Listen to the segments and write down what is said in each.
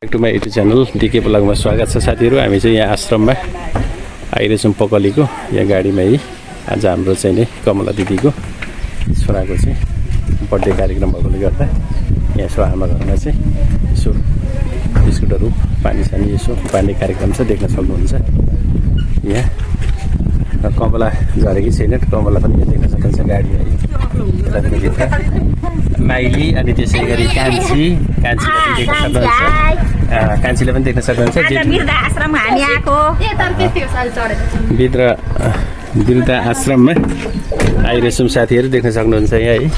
To my YouTube channel DK ब्लगमा स्वागत छ साथीहरू। हामी चाहिँ यहाँ आश्रममा आइरहेछौँ पकलीको यहाँ गाडीमा है। आज हाम्रो चाहिँ नि कमला दिदीको छोराको चाहिँ बर्थडे कार्यक्रम भएकोले गर्दा यहाँ यसो आमा घरमा चाहिँ यसो बिस्कुटहरू पानी सानी यसो पानी कार्यक्रम छ, देख्न सक्नुहुन्छ। यहाँ कमला झरेकी छैन, कमला पनि यहाँ देख्न सक्नुहुन्छ गाडीमा है। माइली अनि त्यसै गरी कान्छीले पनि देख्न सक्नुहुन्छ। वृद्ध आश्रममा आइरहेछौँ साथीहरू, देख्न सक्नुहुन्छ यहाँ है।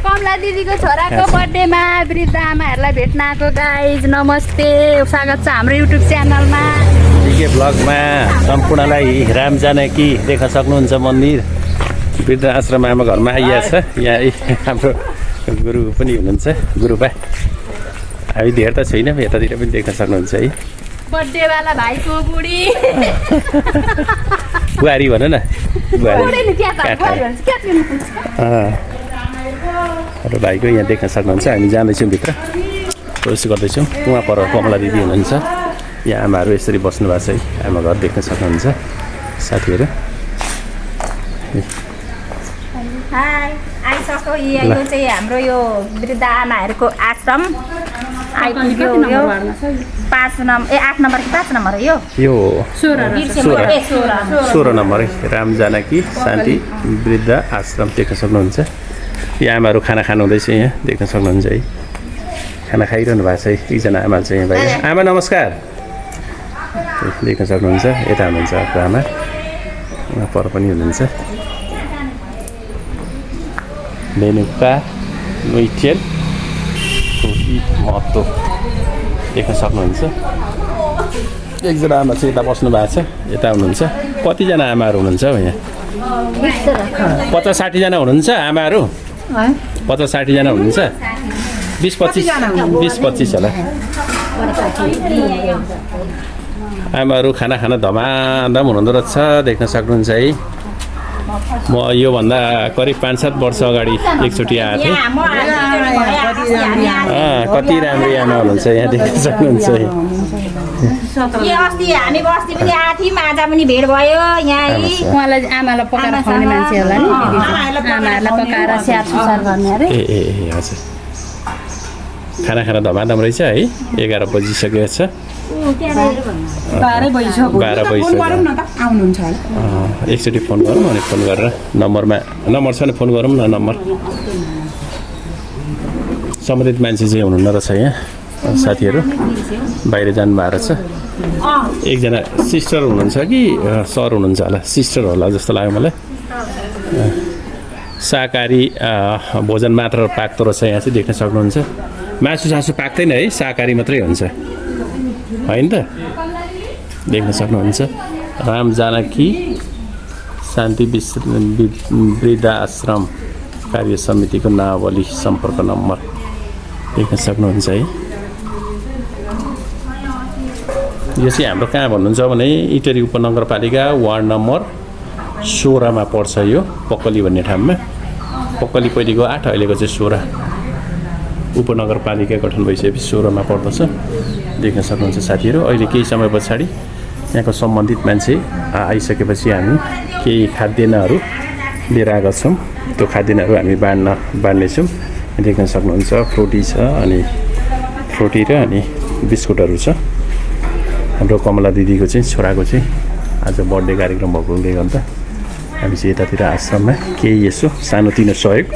कमला दिदीको छोराको बर्थडेमा वृद्ध आमाहरूलाई भेट्न आएको गाइज, नमस्ते, स्वागत छ हाम्रो युट्युब च्यानलमा डिके ब्लगमा। सम्पूर्णलाई राम जानकी देख्न सक्नुहुन्छ मन्दिर वृद्ध आश्रम आमा घरमा आइएको छ। यहाँ हाम्रो गुरु पनि हुनुहुन्छ, गुरुबा। हामी धेर त छैनौँ, यतातिर पनि देख्न सक्नुहुन्छ है। बर्थडेवाला भाइको बुढी बुहारी भन न, अरू भाइको यहाँ देख्न सक्नुहुन्छ। हामी जाँदैछौँ भित्र, प्रवेश गर्दैछौँ। उहाँ पर कमला दिदी हुनुहुन्छ। यहाँ आमाहरू यसरी बस्नु भएको छ है। आमा घर देख्न सक्नुहुन्छ साथीहरू। आइसक्यो। यो चाहिँ हाम्रो यो वृद्ध आमाहरूको आश्रम आइपुग्यो। यो 8 नम्बर कि 5 नम्बर हो यो 16 नम्बर है। राम जानकी शान्ति वृद्ध आश्रम देख्न सक्नुहुन्छ। यो आमाहरू खाना खानु हुँदैछ, यहाँ देख्न सक्नुहुन्छ है। खाना खाइरहनु भएको छ है एकजना आमा चाहिँ यहाँ बाहिर। आमा नमस्कार, देख्न सक्नुहुन्छ। यता हुनुहुन्छ अर्को आमा, उहाँ पर पनि हुनुहुन्छ। मेनुका नुइटेल महत्त्व देख्न सक्नुहुन्छ। एकजना आमा चाहिँ यता बस्नु भएको छ, यता हुनुहुन्छ। कतिजना आमाहरू हुनुहुन्छ हौ यहाँ? 50-60 जना हुनुहुन्छ आमाहरू। 50-60 जना हुनुहुन्छ। 20-25 होला आमाहरू। खाना खाना धमाधम हुनुहुँदो रहेछ, देख्न सक्नुहुन्छ है। म योभन्दा करिब 5-7 वर्ष अगाडि एकचोटि आएको थिएँ। कति राम्रो आमा हुनुहुन्छ, यहाँ देख्न सक्नुहुन्छ है। अस्ति हामी बस्ती पनि आएको थियौँ, आज पनि भेट भयो यहाँ। उहाँलाई आमालाई पकाएर खुवाउने मान्छे होला नि, आमाहरूलाई पकाएर स्याहार सुसार गर्ने अरे। ए हजुर, खाना खाना धमाधम रहेछ है। 11 बजिसकेको छ। 12 बजिसक्यो। एकचोटि फोन गरौँ अनि फोन गरेर नम्बर छ भने फोन गरौँ न। नम्बर सम्बन्धित मान्छे चाहिँ हुनुहुन्न रहेछ यहाँ साथीहरू, बाहिर जानुभएको रहेछ। एकजना सिस्टर हुनुहुन्छ कि सर हुनुहुन्छ होला, सिस्टर होला जस्तो लाग्यो मलाई। शाकाहारी भोजन मात्र पाक्दो रहेछ यहाँ चाहिँ, देख्न सक्नुहुन्छ। मासु सासु पाक्दैन है, शाकाहारी मात्रै हुन्छ होइन त, देख्न सक्नुहुन्छ। राम जानकी शान्ति वृद्ध आश्रम कार्य समितिको नावली सम्पर्क नम्बर देख्न सक्नुहुन्छ है। यो चाहिँ हाम्रो कहाँ भन्नुहुन्छ भने इटरी उपनगरपालिका वार्ड नम्बर 16 पर्छ। यो पकली भन्ने ठाउँमा। पकली पहिलेको 8, अहिलेको चाहिँ 16 उपनगरपालिका गठन भइसकेपछि 16 पर्दछ, देख्न सक्नुहुन्छ साथीहरू। अहिले केही समय पछाडि यहाँको सम्बन्धित मान्छे आइसकेपछि हामी केही खाद्यान्नहरू लिएर आएका छौँ। त्यो खाद्यान्नहरू हामी बाँड्नेछौँ। देख्न सक्नुहुन्छ फ्रुटी छ, अनि फ्रुटी र अनि बिस्कुटहरू छ। हाम्रो कमला दिदीको चाहिँ छोराको चाहिँ आज बर्थडे कार्यक्रम भएकोले गर्दा हामी चाहिँ यतातिर आश्रममा केही यसो सानोतिनो सहयोग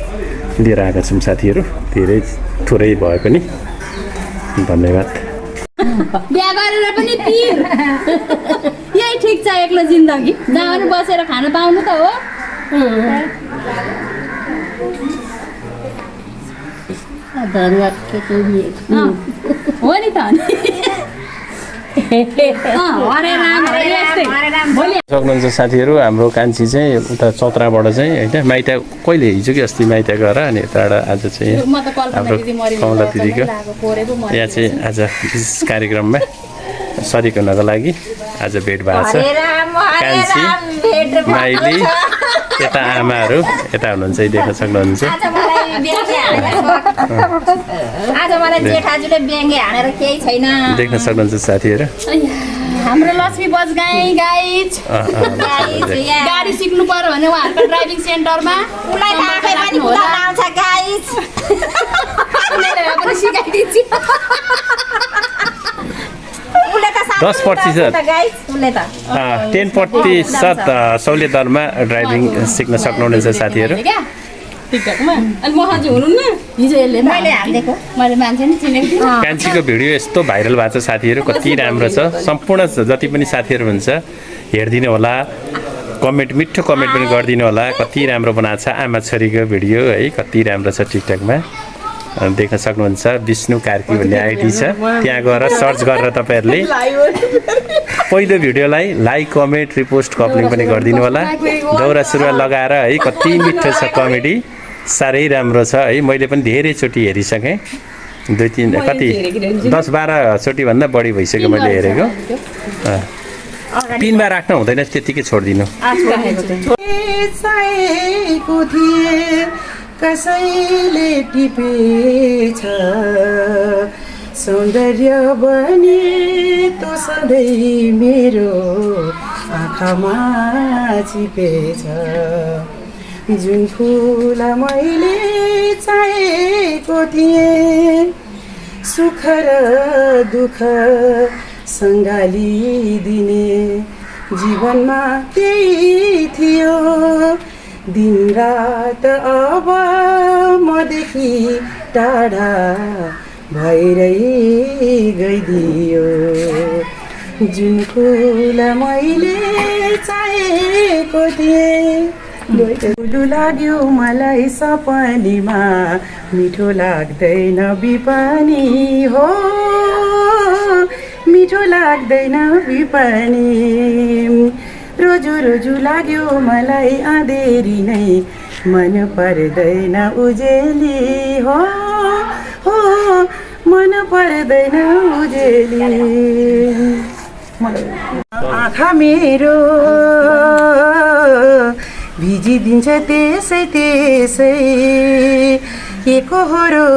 लिएर आएका छौँ साथीहरू। धेरै थोरै भए पनि धन्यवाद। बिहा गरेर पनि पिर यही ठिक छ, एक्लो जिन्दगी जहाँ पनि बसेर खान पाउनु त हो। धन्यवाद हो नि त। सक्नुहुन्छ साथीहरू। हाम्रो कान्छी चाहिँ उता चौत्राबाट चाहिँ होइन माइत कहिले हिजो कि अस्ति माइत गएर अनि यताबाट आज चाहिँ हाम्रो कमला दिदीको यहाँ चाहिँ आज विशेष कार्यक्रममा सरिक हुनको लागि आज भेट भएको छ। कान्छी माइली यता आमाहरू यता हुनुहुन्छ, देख्न सक्नुहुन्छ। आज मलाई जेठाजुले ब्याङ्गे हानेर केही छैन। देख्न सक्नुहुन्छ साथीहरू हाम्रो लक्ष्मी बज गाइज गाडी सिक्नु पर्यो भने उहाँहरूको ड्राइभिङ सेन्टरमा उलाई आफै पनि कुदाउन आउँछ गाइज पनि सिकाइदिन्छु। 10% 10% सहुलियत दरमा ड्राइभिङ सिक्न सक्नुहुनेछ साथीहरू। कान्छीको भिडियो यस्तो भाइरल भएको छ साथीहरू, कति राम्रो छ। सम्पूर्ण जति पनि साथीहरू हुन्छ हेरिदिनु होला, कमेन्ट मिठो कमेन्ट पनि गरिदिनु होला। कति राम्रो बनाएको छ आमा छोरीको भिडियो है, कति राम्रो छ। टिकटकमा देख्न सक्नुहुन्छ विष्णु कार्की भन्ने आइडी छ, त्यहाँ गएर सर्च गरेर तपाईँहरूले पहिलो भिडियोलाई लाइक कमेन्ट रिपोस्ट कपलिङ पनि गरिदिनु होला। दौरा सुरुवाल लगाएर है कति मिठो छ कमेडी, साह्रै राम्रो छ है। मैले पनि धेरैचोटि हेरिसकेँ, 2-3 कति 10-12 चोटि भन्दा बढी भइसक्यो मैले हेरेको। पिनमा राख्न हुँदैन, त्यतिकै छोडिदिनु। कसैले टिपेछ सौन्दर्य बने तो सधैँ मेरो आँखामा चिपेछ। जुन फुल मैले चाहेको थिएँ सुख र दुःख सँगालिदिने जीवनमा त्यही थियो। दिन रात अब मदेखि टाढा भइरै गइदियो। जुन फुल मैले चाहेको थिएँ ठुलो लाग्यो मलाई सपनीमा, मिठो लाग्दैन विपनी हो, मिठो लाग्दैन विपनी। रोजु रोजु लाग्यो मलाई अँधेरी नै, मन पर्दैन उजेली हो, हो मन पर्दैन उजेली। आँखा मेरो भिजिदिन्छ त्यसै त्यसै, एकहोरो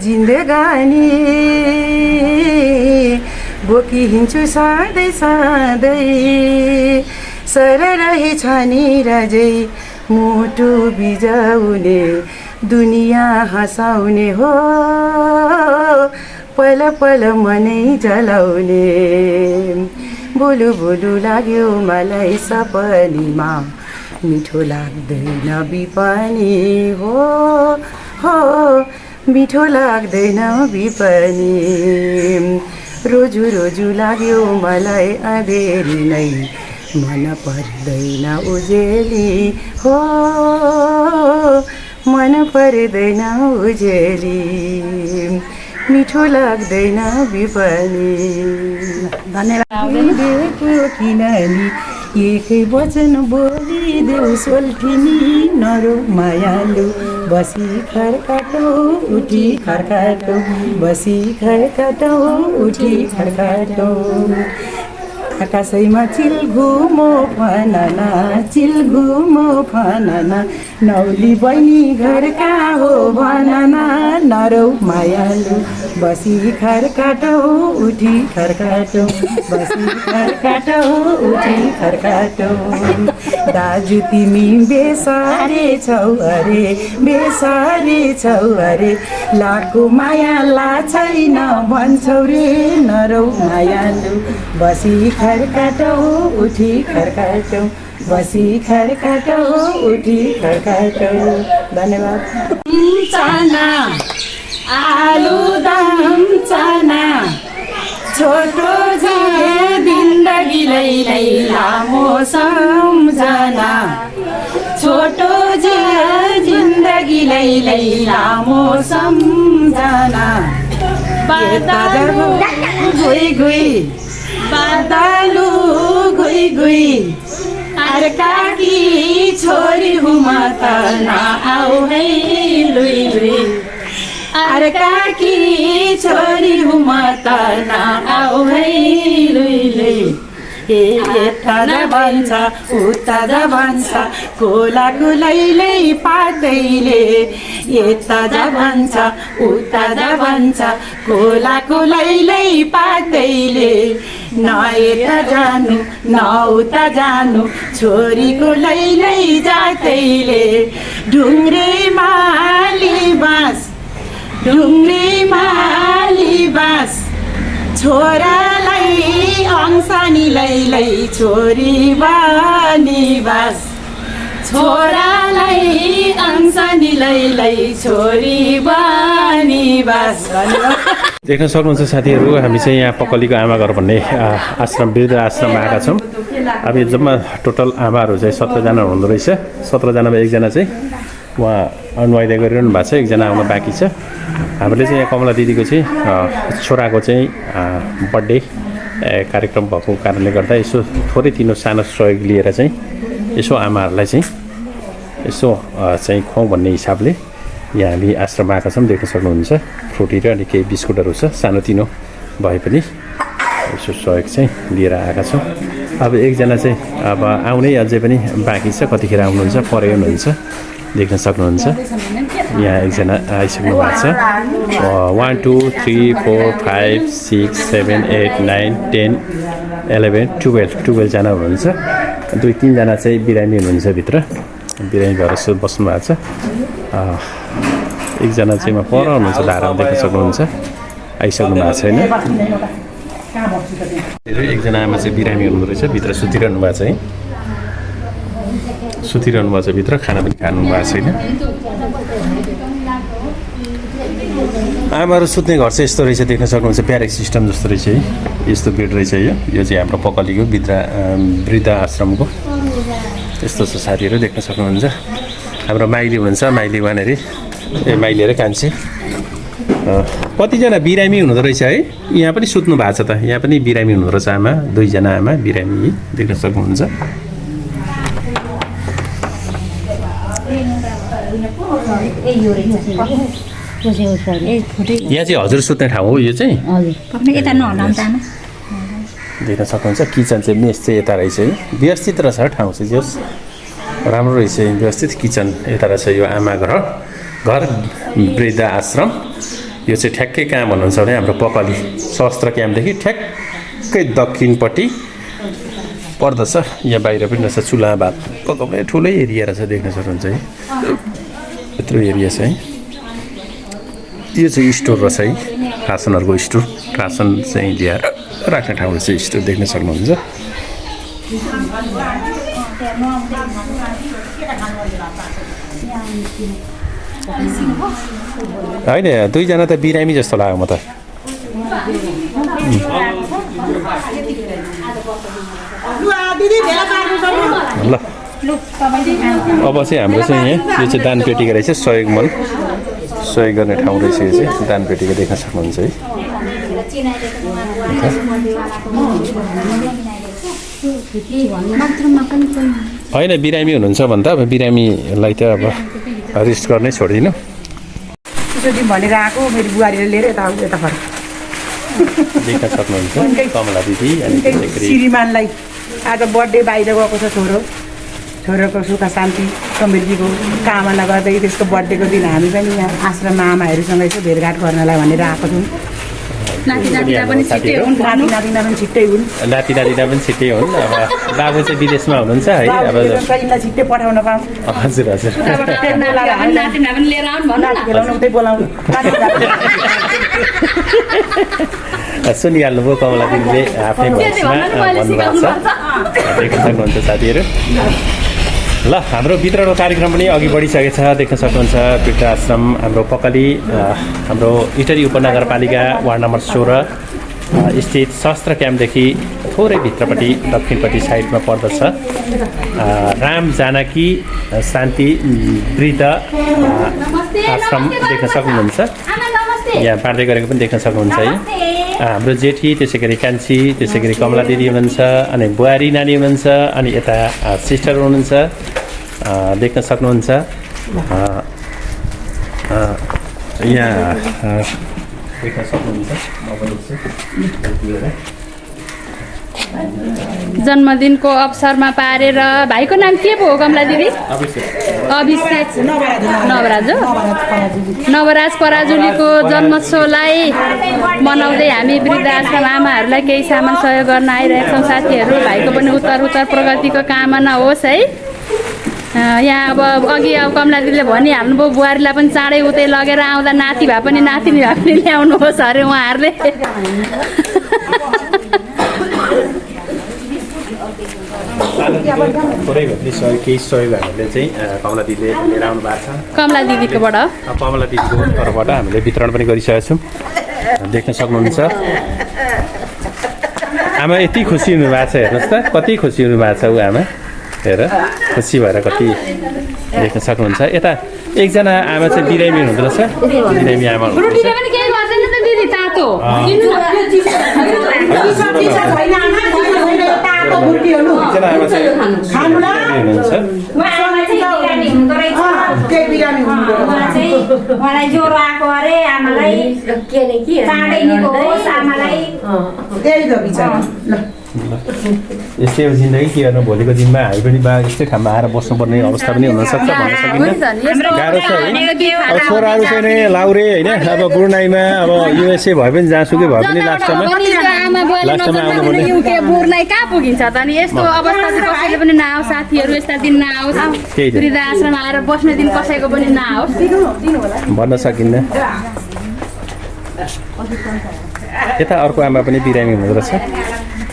जिन्दगानी बोकी हिँड्छु सधैँ सधैँ। सररही छानी राजै मुटु बिजाउने, दुनियाँ हँसाउने हो, पल पल मनै जलाउने। बुलु बुलु लाग्यो मलाई सपनीमा, मिठो लाग्दैन विपनी हो, हो मिठो लाग्दैन विपनी। रोजु रोजु लाग्यो मलाई अँधेरी नै, मन पर्दैन उजेली हो, मन पर्दैन उजेली। मिठो लाग्दैन विपनी। धन्यवाद। किनली एकै वचन बोलिदेऊ सोल्ठिनी, नरो मायालु बसी खर्काटो उठी खर्काटो, बसी खर्काटो उठी खर्काटो। आकाशैमा चिलघुमो फनाना, चिलघुमो फनाना, नौली बहिनी घर कहाँ हो भनाना, नरौ मायालु बसी खर्काटो उठी खर्काटो, बसी खर्काटो उठी खर्काटो। दाजु तिमी बेसारे छौ अरे, बेसारे छौ अरे, लाको माया ला छैन भन्छौ रे, नरौ मायालु बसी खर्काटो उठी खर्काटो, बसी खर्काटो उठी खर्काटो। धन्यवाद। चाना आलुदम चाना, छोटो जे जिन्दगीलाई लामो सम्झना, छोटो जे जिन्दगीलाई लामो सम्झना। गुई गुई बादलु गुई गुई, अर्काकी छोरी हुमा त नआऊ है लुई लुई, अर्काकी छोरी हुमा त नआऊ है लुई लुई। यता जा भन्छ उता जा भन्छ कोलाको लैलै पातैले यता जा भन्छ उता जा भन्छ कोलाको लैलै पातैले न यता जानु न उता जानु छोरीको लैलै जातैले ढुङ्ग्रे माली बाँस ढुङ्ग्रे माली बाँस छोरालाई अंसानी लैलै छोरी बास छोरालाई अंसानी लैलै छोरी बास देख्न सक्नुहुन्छ साथीहरू हामी चाहिँ यहाँ पकलीको आमा घर भन्ने आश्रम वृद्ध आश्रममा आएका छौँ अब यो जम्मा टोटल आमाहरू चाहिँ 17 जना हुँदो रहेछ 17 जनामा एकजना चाहिँ उहाँ अनुवाइदा गरिरहनु भएको छ एकजना आउन बाँकी छ हामीले चाहिँ यहाँ कमला दिदीको चाहिँ छोराको चाहिँ बर्थडे कार्यक्रम भएको कारणले गर्दा यसो थोरै तिनो सानो सहयोग लिएर चाहिँ यसो आमाहरूलाई चाहिँ यसो चाहिँ खुवाउँ भन्ने हिसाबले यहाँ हामी आश्रममा आएका छौँ देख्न सक्नुहुन्छ फ्रुटी र अनि केही बिस्कुटहरू छ सानोतिनो भए पनि यसो सहयोग चाहिँ लिएर आएका छौँ अब एकजना चाहिँ अब आउनै अझै पनि बाँकी छ कतिखेर आउनुहुन्छ परे हुनुहुन्छ देख्न सक्नुहुन्छ यहाँ एकजना आइसक्नु भएको छ 1 2 3 4 5 6 7 8 9 10 11 12 जना हुनुहुन्छ 2-3 जना चाहिँ बिरामी हुनुहुन्छ भित्र बिरामी भएर बस्नु भएको छ एकजना चाहिँ म पर हुनुहुन्छ धारामा देख्न सक्नुहुन्छ आइसक्नु भएको छैन एकजना आमा चाहिँ बिरामी हुनुहुँदो रहेछ भित्र सुतिरहनु भएको छ है सुतिरहनु भएको छ भित्र खाना पनि खानु भएको छैन आमाहरू सुत्ने घर चाहिँ यस्तो रहेछ देख्न सक्नुहुन्छ प्यारेक सिस्टम जस्तो रहेछ है यस्तो बेड रहेछ यो चाहिँ हाम्रो पकलीको वृद्ध आश्रमको यस्तो छ साथीहरू देख्न सक्नुहुन्छ हाम्रो माइली हुनुहुन्छ माइली वहाँनेरि माइली र कान्छी कतिजना बिरामी हुनुहुँदो रहेछ है यहाँ पनि सुत्नु भएको छ त यहाँ पनि बिरामी हुनुहुँदो रहेछ आमा 2 जना आमा बिरामी देख्न सक्नुहुन्छ यहाँ चाहिँ हजुर सुत्ने ठाउँ हो यो चाहिँ देख्न सक्नुहुन्छ किचन चाहिँ मेस चाहिँ यता रहेछ है व्यवस्थित रहेछ ठाउँ चाहिँ जस राम्रो रहेछ व्यवस्थित किचन यता रहेछ यो आमा घर वृद्ध आश्रम यो चाहिँ ठ्याक्कै कहाँ भन्नुहुन्छ भने हाम्रो पकली शस्त्र क्याम्पदेखि ठ्याक्कै दक्षिणपट्टि पर्दछ यहाँ बाहिर पनि रहेछ चुल्हा भात पकाउने ठुलै एरिया रहेछ देख्न सक्नुहुन्छ है यत्रो एरिया छ है यो चाहिँ स्टोर रहेछ है रासनहरूको स्टोर रासन चाहिँ ल्याएर राख्ने ठाउँ रहेछ स्टोर देख्न सक्नुहुन्छ होइन 2 जना त बिरामी जस्तो लाग्यो म त ल अब चाहिँ हाम्रो चाहिँ यहाँ यो चाहिँ दानपेटीको रहेछ सहयोग गर्ने ठाउँ रहेछ यो चाहिँ दानपेटीको देख्न सक्नुहुन्छ है होइन बिरामी हुनुहुन्छ भने त अब बिरामीलाई त अब रेस्ट गर्नै छोड्दिनँ भनेर आएको मेरो बुहारीले लिएर यता फर्क देख्न सक्नुहुन्छ कमला दिदी अनि श्रीमानलाई आज बर्थडे बाहिर गएको छ छोरोको सुख शान्ति समृद्धिको कामना गर्दै त्यसको बर्थडेको दिन हामी पनि यहाँ आश्रममा आमाहरूसँग यसो भेटघाट गर्नलाई भनेर आएको छौँ नाति नातिना पनि छिट्टै हुन् नाति नातिना पनि छिट्टै हुन् अब बाबु चाहिँ विदेशमा हुनुहुन्छ है अब यिनलाई छिट्टै पठाउन पाऊँ हजुर नातिना पनि लिएर आउनु भन्नु बोलाउनु उतै बोलाउनु सुनिहाल्नुभयो कमला दिदीले आफ्नै भोइसमा भन्नुभएको छ देख्न सक्नुहुन्छ साथीहरू ल हाम्रो भित्रको कार्यक्रम पनि अघि बढिसकेको छ देख्न सक्नुहुन्छ वृद्ध आश्रम हाम्रो पकली हाम्रो इटरी उपनगरपालिका वार्ड नम्बर 16 स्थित शस्त्र क्याम्पदेखि थोरै भित्रपट्टि दक्षिणपट्टि साइडमा पर्दछ राम जानकी शान्ति वृद्ध आश्रम देख्न सक्नुहुन्छ यहाँ बाँड्दै गरेको पनि देख्न सक्नुहुन्छ है हाम्रो जेठी त्यसै गरी कान्छी त्यसै गरी कमला दिदी हुनुहुन्छ अनि बुहारी नानी हुनुहुन्छ अनि यता सिस्टर हुनुहुन्छ देख्न सक्नुहुन्छ यहाँ देख्न सक्नुहुन्छ जन्मदिनको अवसरमा पारेर भाइको नाम के पो हो कमला दिदी? अभिषेक नवराज पराजुलीको जन्मोत्सवलाई मनाउँदै हामी वृद्धाश्रम आमाहरूलाई केही सामान सहयोग गर्न आइरहेका छौँ साथीहरू। भाइको पनि उत्तर प्रगतिको कामना होस् है। यहाँ अब अघि अब कमला दिदीले भनिहाल्नुभयो बुहारीलाई पनि चाँडै उतै लगेर आउँदा नाति भए पनि नातिनी भए पनि ल्याउनुहोस् अरे उहाँहरूले। केही सहयोग हामीले चाहिँ कमला दिदीले लिएर आउनु भएको छ। कमला दिदीकोबाट कमला दिदीको तर्फबाट हामीले वितरण पनि गरिसकेका छौँ। देख्न सक्नुहुन्छ आमा यति खुसी हुनुभएको छ। हेर्नुहोस् त कति खुसी हुनुभएको छ ऊ आमा। हेर खुसी भएर कति देख्न सक्नुहुन्छ। यता एकजना आमा चाहिँ बिरामी हुनुहुँदो रहेछ। बिरामी आमा उहाँलाई ज्वरो आएको अरे आमालाई चाँडै निको होस् आमालाई। यस्तै अब जिन्दगी के गर्नु। भोलिको दिनमा हामी पनि बा यस्तै ठाउँमा आएर बस्नुपर्ने अवस्था पनि हुनसक्छ भन्न सकिन्न। गाह्रो छ है। अब छोराहरू चाहिँ नै लाउरे होइन। अब बुढ्नाइमा अब युएसए भए पनि जहाँसुकै भए पनि लास्टमा आउनुपर्ने। बुढ्नाइ कहाँ पुगिन्छ त नि। यस्तो अवस्था चाहिँ कसैले पनि नआओस् साथीहरू। यस्ता दिन नआओस्। वृद्धाश्रम आएर बस्ने दिन कसैको पनि नआओस् भन्न सकिन्न। यता अर्को आमा पनि बिरामी हुँदो रहेछ।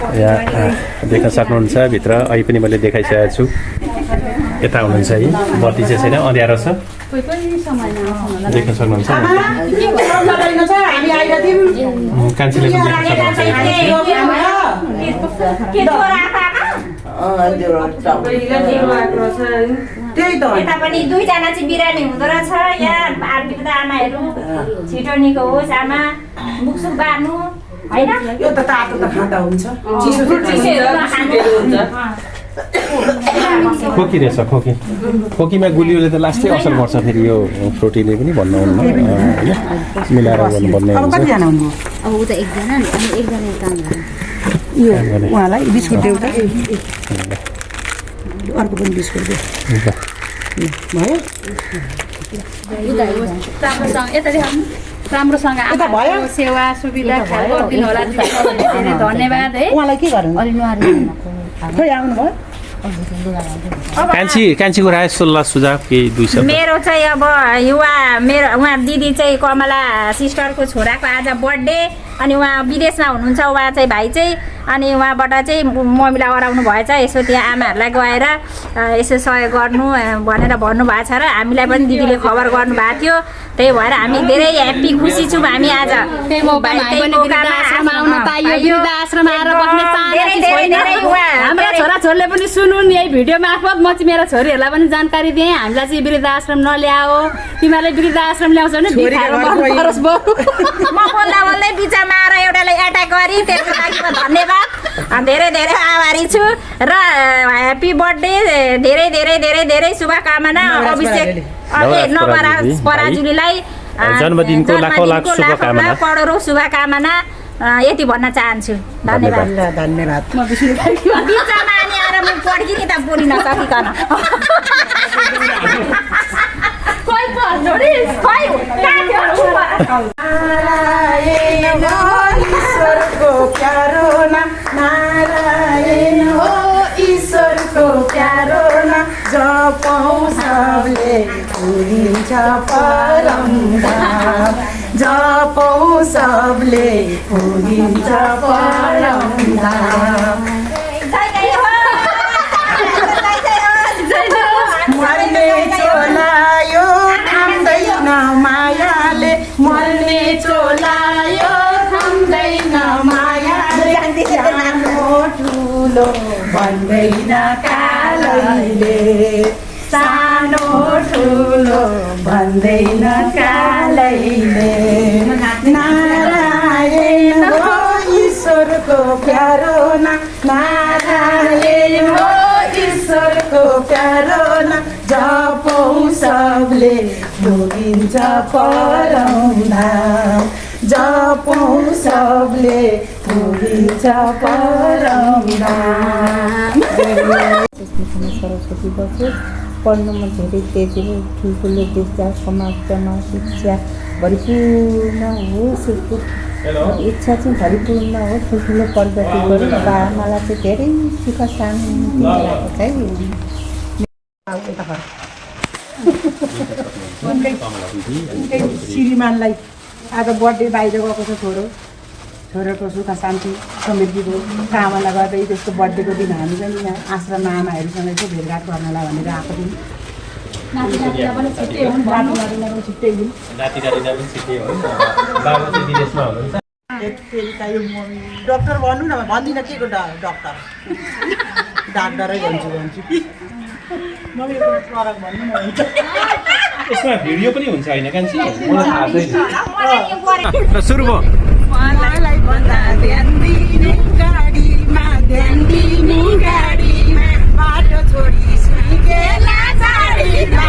यहाँ देख्न सक्नुहुन्छ भित्र अहिले पनि मैले देखाइसकेको छु। यता हुनुहुन्छ है। बत्ती चाहिँ छैन अँध्यारो छ। देख्न सक्नुहुन्छ कान्छीले पनि देख्न यता पनि दुईजना चाहिँ बिरामी हुँदो रहेछ। यहाँ वृद्ध आमाहरू छिटो निको होस् आमा। मुखसुख बार्नु होइन। यो त तातो त खाँदा हुन्छ। खोकी रहेछ। खोकीमा गुलियोले त लास्टै असर गर्छ। फेरि यो फ्रुटीले पनि भन्नुहुन्न होइन। मिलाएर गर्नुपर्ने हुन्छ। अब ऊ त एकजना नि अनि एकजना काम उहाँलाई बिस्कुट देऊ त। अर्को पनि बिस्कुट देऊ भयो। राम्रोसँग सेवा सुविधा गरिदिनु होला। धन्यवाद है। उहाँलाई के गर्नु खोइ आउनुभयो। कान्छीको राय सल्लाह सुझाव केही दुई शब्द। मेरो चाहिँ अब उहाँ दिदी चाहिँ कमला सिस्टरको छोराको आज बर्थडे अनि उहाँ विदेशमा हुनुहुन्छ। उहाँ चाहिँ भाइ चाहिँ अनि उहाँबाट चाहिँ मम्मीलाई अराउनु भएछ यसो त्यहाँ आमाहरूलाई गएर यसो सहयोग गर्नु भनेर भन्नुभएको छ र हामीलाई पनि दिदीले खबर गर्नुभएको थियो। त्यही भएर हामी धेरै ह्याप्पी खुसी छौँ। हामी आज हाम्रा छोराछोरीले पनि सुनुन् यही भिडियो मार्फत। म चाहिँ मेरो छोरीहरूलाई पनि जानकारी दिएँ हामीलाई चाहिँ वृद्धाश्रम नल्याओ। तिमीहरूले वृद्धाश्रम ल्याउँछ भने म बोल्दा बोल्दै बिचमा आएर एउटालाई एट्याक गरी त्यसको लागि म धन्यवाद धेरै धेरै आभारी छु र ह्याप्पी बर्थडे धेरै धेरै धेरै धेरै शुभकामना। अभिषेक नवराज पराजुलीलाई जन्मदिनको लाखौँ लाख शुभकामना करोडौँ शुभकामना यति भन्न चाहन्छु। धन्यवाद। धन्यवाद। बिचमा अनि आएर म पड्किने त बोल्न नसकिकन ईश्वरको प्यारो नारायण हो ईश्वरको प्यारो जपौँ सबले पुगिन्छ परम धाम। जपौँ सबले पुगिन्छ परम धाम। मर्ने चोलायो थाम्दैन मायाले मर्ने चोलायो थाम्दैन मायाले सानो ठुलो भन्दैन कालैले सानो ठुलो भन्दैन कालैले। नारायण हो ईश्वरको प्यारो नारायण हो ईश्वरको प्यारो जपौँ सबले पुगिन्छ परम धाम। जपौँ सबले सरस्वती बसोस् पढ्नुमा धेरै तेजिलो ठुल्ठुलो देशका समाजमा शिक्षा भरिपूर्ण होस् इच्छा चाहिँ भरिपूर्ण होस् ठुल्ठुलो प्रगति गरौँ बाबाआमालाई चाहिँ धेरै सुख शान्ति दिइरहेको चाहिँ श्रीमानलाई आज बर्थडे बाहिर गएको छ छोरोको सुख शान्ति समृद्धिको कामना गर्दै त्यसको बर्थडेको दिन हामी पनि यहाँ आश्रममा आमाहरूसँग चाहिँ भेटघाट गर्नलाई भनेर आएको थियौँ। डक्टर भन्नु न भन्दिनँ के को डक्टर डाक्टरै भन्छु मम्मी फरक भन्नु न हुन्छ। यसमा भिडियो पनि हुन्छ होइन कान्छी मलाई थाहा छैन। सुरु भयो। मलाई भन्दा ध्यान दिनु गाडीमा ध्यान दिनु गाडीमा बाटो छोडी सुइकेला झाडीमा